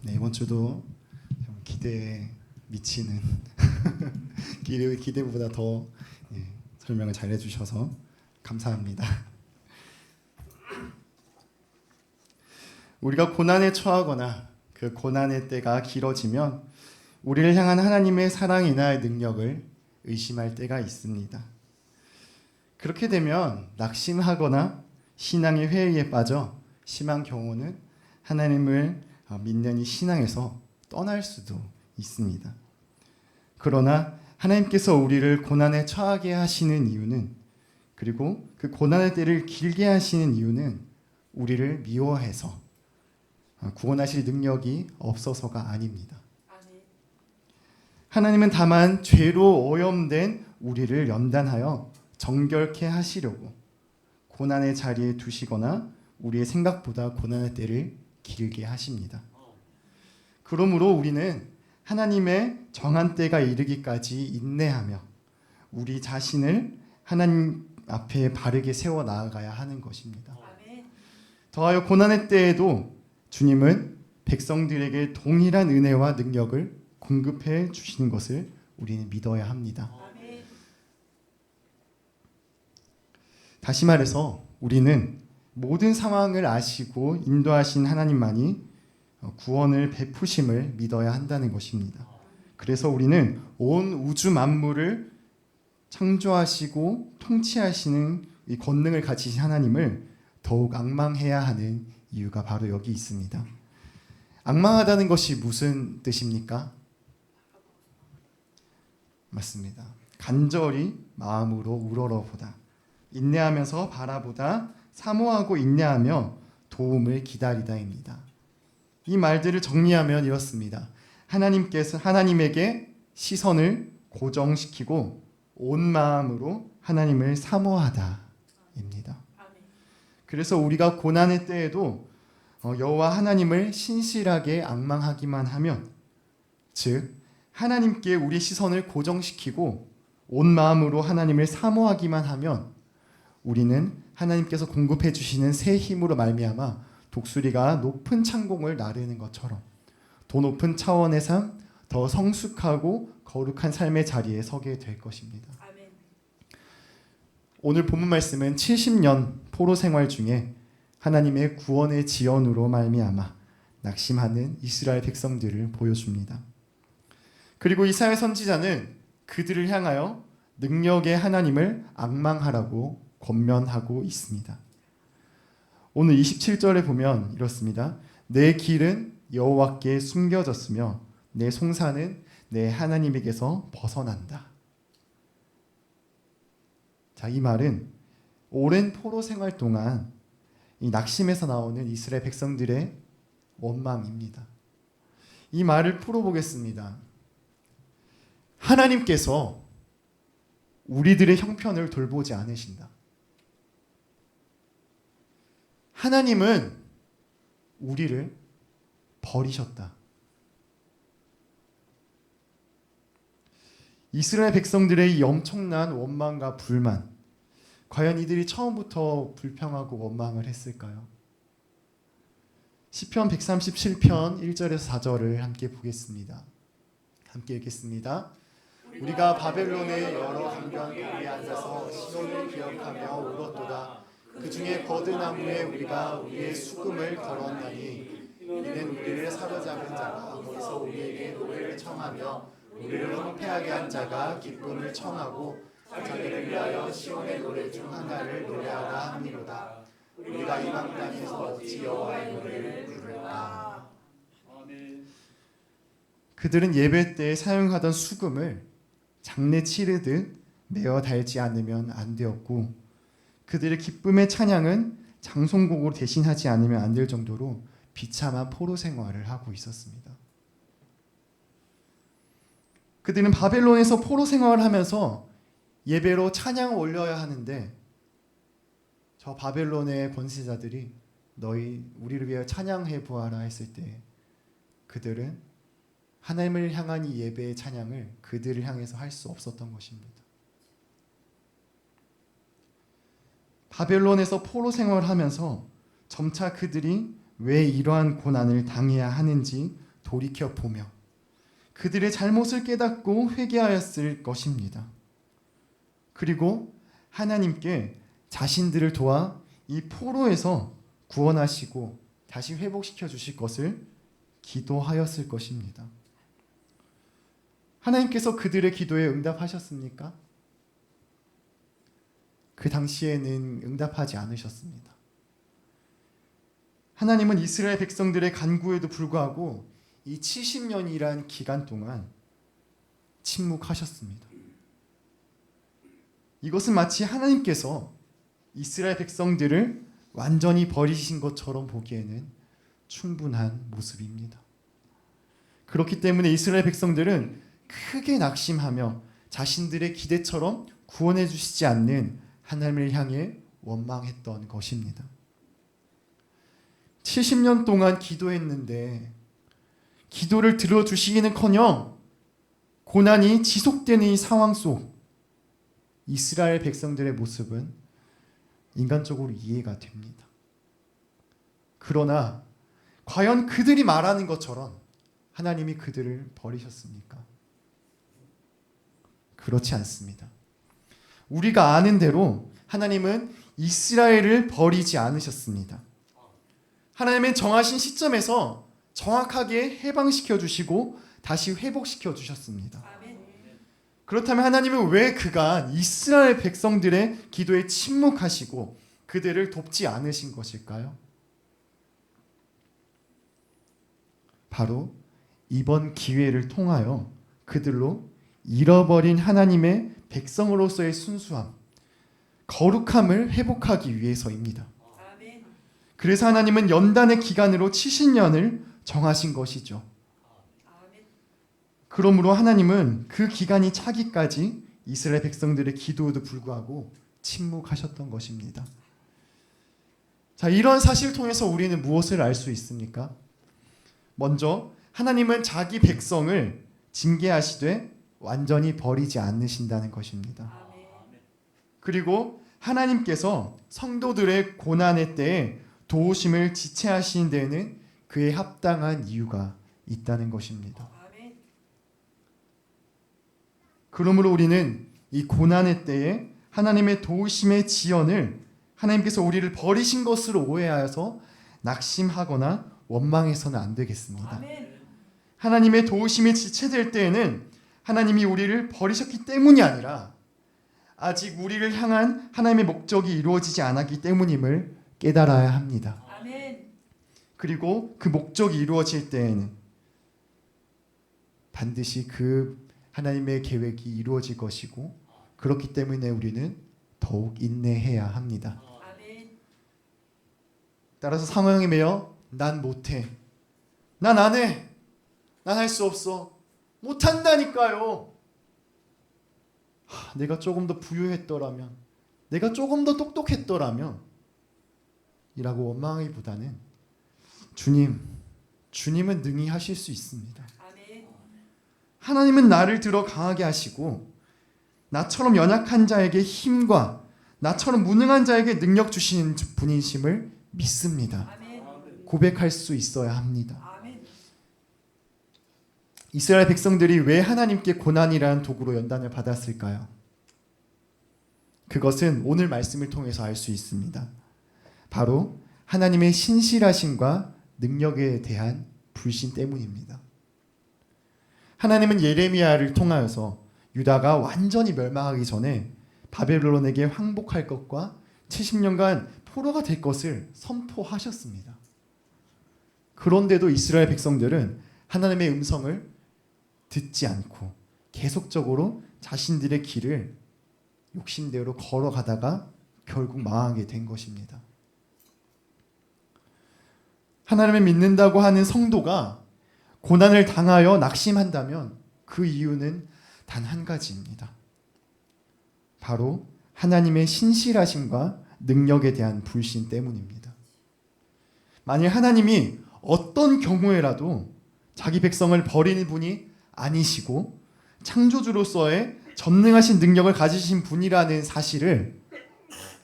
네, 이번 주도 좀 기대에 미치는 기대보다 더 설명을 잘 해주셔서 감사합니다. 우리가 고난에 처하거나 그 고난의 때가 길어지면 우리를 향한 하나님의 사랑이나 능력을 의심할 때가 있습니다. 그렇게 되면 낙심하거나 신앙의 회의에 빠져 심한 경우는 하나님을 믿는 이 신앙에서 떠날 수도 있습니다. 그러나 하나님께서 우리를 고난에 처하게 하시는 이유는, 그리고 그 고난의 때를 길게 하시는 이유는 우리를 미워해서 구원하실 능력이 없어서가 아닙니다. 하나님은 다만 죄로 오염된 우리를 연단하여 정결케 하시려고 고난의 자리에 두시거나 우리의 생각보다 고난의 때를 길게 하십니다. 그러므로 우리는 하나님의 정한 때가 이르기까지 인내하며 우리 자신을 하나님 앞에 바르게 세워 나아가야 하는 것입니다. 더하여 고난의 때에도 주님은 백성들에게 동일한 은혜와 능력을 공급해 주시는 것을 우리는 믿어야 합니다. 다시 말해서 우리는 모든 상황을 아시고 인도하신 하나님만이 구원을 베푸심을 믿어야 한다는 것입니다. 그래서 우리는 온 우주 만물을 창조하시고 통치하시는 이 권능을 가지신 하나님을 더욱 앙망해야 하는 이유가 바로 여기 있습니다. 앙망하다는 것이 무슨 뜻입니까? 맞습니다. 간절히 마음으로 우러러보다, 인내하면서 바라보다, 사모하고 인내하며 도움을 기다리다입니다. 이 말들을 정리하면 이렇습니다. 하나님에게 시선을 고정시키고 온 마음으로 하나님을 사모하다입니다. 그래서 우리가 고난의 때에도 여호와 하나님을 신실하게 앙망하기만 하면, 즉 하나님께 우리 시선을 고정시키고 온 마음으로 하나님을 사모하기만 하면 우리는 하나님께서 공급해 주시는 새 힘으로 말미암아 독수리가 높은 창공을 나르는 것처럼 더 높은 차원의 삶, 더 성숙하고 거룩한 삶의 자리에 서게 될 것입니다. 아멘. 오늘 본문 말씀은 70년 포로 생활 중에 하나님의 구원의 지연으로 말미암아 낙심하는 이스라엘 백성들을 보여줍니다. 그리고 이사야 선지자는 그들을 향하여 능력의 하나님을 앙망하라고 권면하고 있습니다. 오늘 27절에 보면 이렇습니다. 내 길은 여호와께 숨겨졌으며 내 송사는 내 하나님에게서 벗어난다. 자, 이 말은 오랜 포로 생활 동안 이 낙심에서 나오는 이스라엘 백성들의 원망입니다. 이 말을 풀어보겠습니다. 하나님께서 우리들의 형편을 돌보지 않으신다. 하나님은 우리를 버리셨다. 이스라엘 백성들의 이 엄청난 원망과 불만, 과연 이들이 처음부터 불평하고 원망을 했을까요? 시편 137편 1절에서 4절을 함께 보겠습니다. 함께 읽겠습니다. 우리가 바벨론의 여러 강변고리에 앉아서 시온을 기억하며 울었도다. 그 중에 버드나무에 우리가 우리의 수금을 걸었나니 이는 우리를 사로잡은 자가 거기서 우리에게 노래를 청하며 우리를 황폐하게 한 자가 기쁨을 청하고 자기를 위하여 시온의 노래 중 하나를 노래하라 함이로다. 우리가 이방 땅에서 어찌 여호와의 노래를 부를까. 그들은 예배 때 사용하던 수금을 장례 치르듯 메어 달지 않으면 안 되었고, 그들의 기쁨의 찬양은 장송곡으로 대신하지 않으면 안 될 정도로 비참한 포로 생활을 하고 있었습니다. 그들은 바벨론에서 포로 생활을 하면서 예배로 찬양을 올려야 하는데, 저 바벨론의 권세자들이 너희 우리를 위하여 찬양해 보아라 했을 때 그들은 하나님을 향한 이 예배의 찬양을 그들을 향해서 할 수 없었던 것입니다. 바벨론에서 포로 생활을 하면서 점차 그들이 왜 이러한 고난을 당해야 하는지 돌이켜 보며 그들의 잘못을 깨닫고 회개하였을 것입니다. 그리고 하나님께 자신들을 도와 이 포로에서 구원하시고 다시 회복시켜 주실 것을 기도하였을 것입니다. 하나님께서 그들의 기도에 응답하셨습니까? 그 당시에는 응답하지 않으셨습니다. 하나님은 이스라엘 백성들의 간구에도 불구하고 이 70년이란 기간 동안 침묵하셨습니다. 이것은 마치 하나님께서 이스라엘 백성들을 완전히 버리신 것처럼 보기에는 충분한 모습입니다. 그렇기 때문에 이스라엘 백성들은 크게 낙심하며 자신들의 기대처럼 구원해 주시지 않는 하나님을 향해 원망했던 것입니다. 70년 동안 기도했는데 기도를 들어주시기는커녕 고난이 지속되는 이 상황 속 이스라엘 백성들의 모습은 인간적으로 이해가 됩니다. 그러나 과연 그들이 말하는 것처럼 하나님이 그들을 버리셨습니까? 그렇지 않습니다. 우리가 아는 대로 하나님은 이스라엘을 버리지 않으셨습니다. 하나님은 정하신 시점에서 정확하게 해방시켜 주시고 다시 회복시켜 주셨습니다. 그렇다면 하나님은 왜 그간 이스라엘 백성들의 기도에 침묵하시고 그들을 돕지 않으신 것일까요? 바로 이번 기회를 통하여 그들로 잃어버린 하나님의 백성으로서의 순수함, 거룩함을 회복하기 위해서입니다. 그래서 하나님은 연단의 기간으로 70년을 정하신 것이죠. 그러므로 하나님은 그 기간이 차기까지 이스라엘 백성들의 기도에도 불구하고 침묵하셨던 것입니다. 자, 이런 사실을 통해서 우리는 무엇을 알 수 있습니까? 먼저 하나님은 자기 백성을 징계하시되 완전히 버리지 않으신다는 것입니다. 그리고 하나님께서 성도들의 고난의 때에 도우심을 지체하시는 데에는 그에 합당한 이유가 있다는 것입니다. 그러므로 우리는 이 고난의 때에 하나님의 도우심의 지연을 하나님께서 우리를 버리신 것으로 오해하여서 낙심하거나 원망해서는 안 되겠습니다. 하나님의 도우심이 지체될 때에는 하나님이 우리를 버리셨기 때문이 아니라 아직 우리를 향한 하나님의 목적이 이루어지지 않았기 때문임을 깨달아야 합니다. 그리고 그 목적이 이루어질 때에는 반드시 그 하나님의 계획이 이루어질 것이고 그렇기 때문에 우리는 더욱 인내해야 합니다. 따라서 상황에 매여 난 못해, 난 안 해, 난 할 수 없어, 못한다니까요. 내가 조금 더 부유했더라면, 내가 조금 더 똑똑했더라면 이라고 원망하기보다는 주님은 능히 하실 수 있습니다. 하나님은 나를 들어 강하게 하시고 나처럼 연약한 자에게 힘과 나처럼 무능한 자에게 능력 주시는 분이심을 믿습니다. 고백할 수 있어야 합니다. 이스라엘 백성들이 왜 하나님께 고난이라는 도구로 연단을 받았을까요? 그것은 오늘 말씀을 통해서 알 수 있습니다. 바로 하나님의 신실하심과 능력에 대한 불신 때문입니다. 하나님은 예레미야를 통하여서 유다가 완전히 멸망하기 전에 바벨론에게 항복할 것과 70년간 포로가 될 것을 선포하셨습니다. 그런데도 이스라엘 백성들은 하나님의 음성을 듣지 않고 계속적으로 자신들의 길을 욕심대로 걸어가다가 결국 망하게 된 것입니다. 하나님을 믿는다고 하는 성도가 고난을 당하여 낙심한다면 그 이유는 단 한 가지입니다. 바로 하나님의 신실하심과 능력에 대한 불신 때문입니다. 만일 하나님이 어떤 경우에라도 자기 백성을 버리는 분이 아니시고 창조주로서의 전능하신 능력을 가지신 분이라는 사실을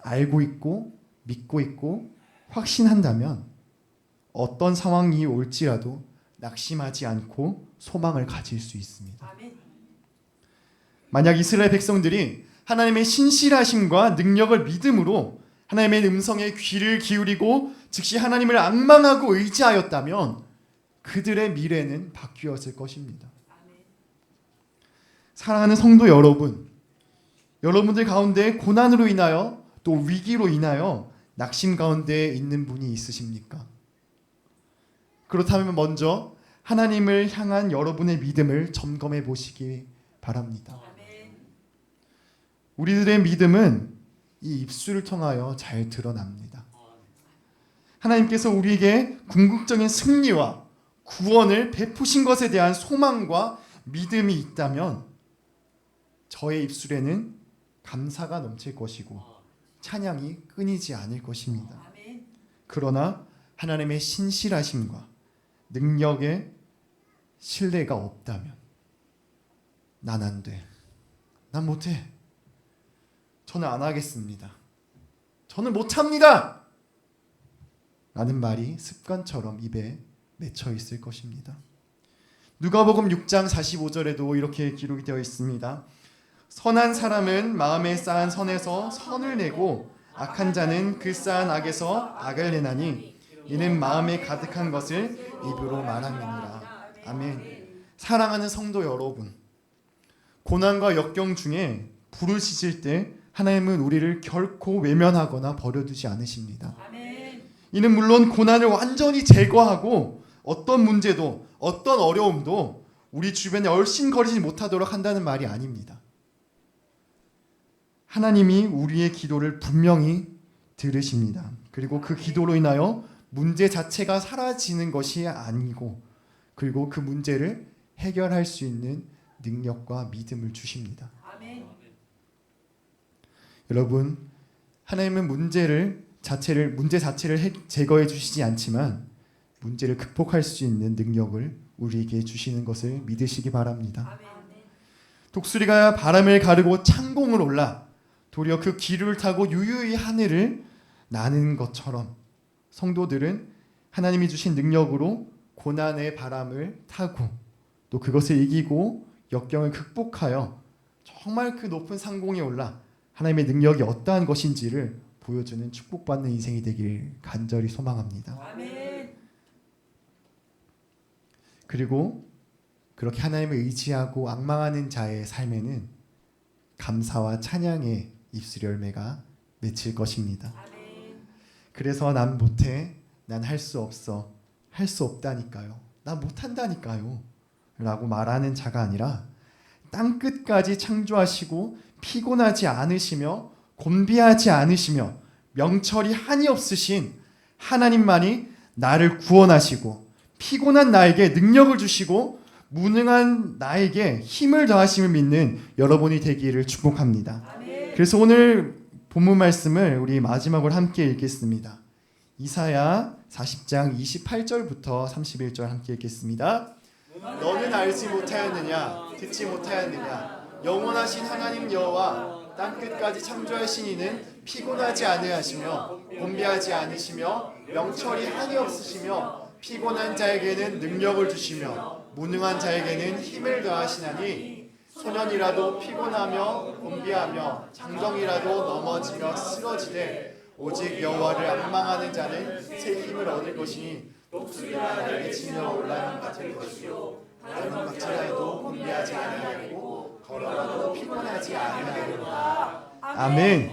알고 있고 믿고 있고 확신한다면 어떤 상황이 올지라도 낙심하지 않고 소망을 가질 수 있습니다. 아멘. 만약 이스라엘 백성들이 하나님의 신실하심과 능력을 믿음으로 하나님의 음성에 귀를 기울이고 즉시 하나님을 앙망하고 의지하였다면 그들의 미래는 바뀌었을 것입니다. 아멘. 사랑하는 성도 여러분, 여러분들 가운데 고난으로 인하여 또 위기로 인하여 낙심 가운데 있는 분이 있으십니까? 그렇다면 먼저 하나님을 향한 여러분의 믿음을 점검해 보시기 바랍니다. 아멘. 우리들의 믿음은 이 입술을 통하여 잘 드러납니다. 하나님께서 우리에게 궁극적인 승리와 구원을 베푸신 것에 대한 소망과 믿음이 있다면 저의 입술에는 감사가 넘칠 것이고 찬양이 끊이지 않을 것입니다. 아멘. 그러나 하나님의 신실하심과 능력에 신뢰가 없다면 난 안 돼. 난 못해. 저는 안 하겠습니다. 저는 못합니다. 라는 말이 습관처럼 입에 맺혀 있을 것입니다. 누가복음 6장 45절에도 이렇게 기록이 되어 있습니다. 선한 사람은 마음에 쌓은 선에서 선을 내고 악한 자는 그 쌓은 악에서 악을 내나니 이는 마음에 가득한 것을 입으로 말함이니라. 아멘. 사랑하는 성도 여러분, 고난과 역경 중에 부르짖을 때 하나님은 우리를 결코 외면하거나 버려두지 않으십니다. 아멘. 이는 물론 고난을 완전히 제거하고 어떤 문제도 어떤 어려움도 우리 주변에 얼씬거리지 못하도록 한다는 말이 아닙니다. 하나님이 우리의 기도를 분명히 들으십니다. 그리고 그 기도로 인하여 문제 자체가 사라지는 것이 아니고 그리고 그 문제를 해결할 수 있는 능력과 믿음을 주십니다. 아멘. 여러분, 하나님은 문제 자체를 제거해 주시지 않지만 문제를 극복할 수 있는 능력을 우리에게 주시는 것을 믿으시기 바랍니다. 아멘. 독수리가 바람을 가르고 창공을 올라 도리어 그 기류를 타고 유유히 하늘을 나는 것처럼 성도들은 하나님이 주신 능력으로 고난의 바람을 타고 또 그것을 이기고 역경을 극복하여 정말 그 높은 상공에 올라 하나님의 능력이 어떠한 것인지를 보여주는 축복받는 인생이 되길 간절히 소망합니다. 아멘. 그리고 그렇게 하나님을 의지하고 앙망하는 자의 삶에는 감사와 찬양의 입술 열매가 맺힐 것입니다. 아멘. 그래서 난 못해, 난 할 수 없어, 할 수 없다니까요, 난 못한다니까요 라고 말하는 자가 아니라 땅끝까지 창조하시고 피곤하지 않으시며 곤비하지 않으시며 명철이 한이 없으신 하나님만이 나를 구원하시고 피곤한 나에게 능력을 주시고 무능한 나에게 힘을 더하심을 믿는 여러분이 되기를 축복합니다. 아멘. 그래서 오늘 본문 말씀을 우리 마지막으로 함께 읽겠습니다. 이사야 40장 28절부터 31절 함께 읽겠습니다. 너는 알지 못하였느냐, 듣지 못하였느냐, 영원하신 하나님 여호와 땅끝까지 창조하신 이는 피곤하지 않으시며 곤비하지 않으시며 명철이 한이 없으시며 피곤한 자에게는 능력을 주시며 무능한 자에게는 힘을 더하시나니 소년이라도 피곤하며 곤비하며 장정이라도 넘어지며 쓰러지되 오직 여호와를 앙망하는 자는 새 힘을 얻을 것이니 독수리가 날개치며 올라가는 같을 것이요 다른 박질라도 곤비하지 아니하고 걸어가도 피곤하지 아니하리로다. 아멘.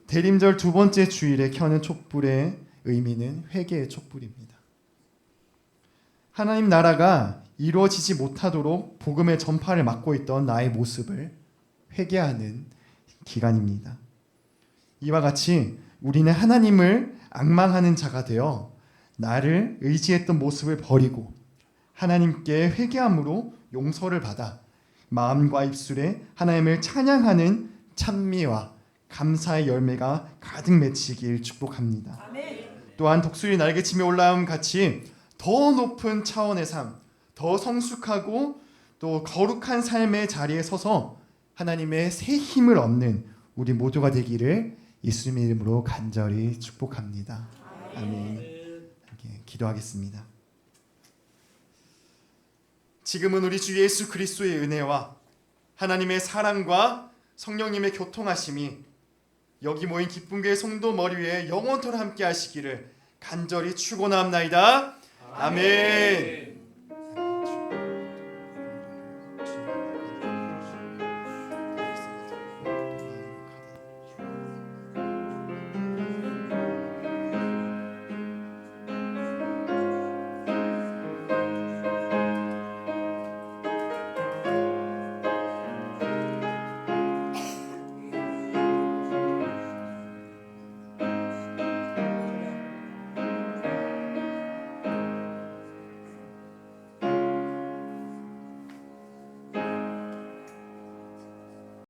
대림절 두 번째 주일에 켜는 촛불의 의미는 회개의 촛불입니다. 하나님 나라가 이루어지지 못하도록 복음의 전파를 막고 있던 나의 모습을 회개하는 기간입니다. 이와 같이 우리는 하나님을 앙망하는 자가 되어 나를 의지했던 모습을 버리고 하나님께 회개함으로 용서를 받아 마음과 입술에 하나님을 찬양하는 찬미와 감사의 열매가 가득 맺히길 축복합니다. 아멘. 또한 독수리 날개치며 올라옴 같이 더 높은 차원의 삶, 더 성숙하고 또 거룩한 삶의 자리에 서서 하나님의 새 힘을 얻는 우리 모두가 되기를 예수님의 이름으로 간절히 축복합니다. 아멘. 기도하겠습니다. 지금은 우리 주 예수 그리스도의 은혜와 하나님의 사랑과 성령님의 교통하심이 여기 모인 기쁨교회 성도 머리 위에 영원토록 함께 하시기를 간절히 축원합나이다. 아멘.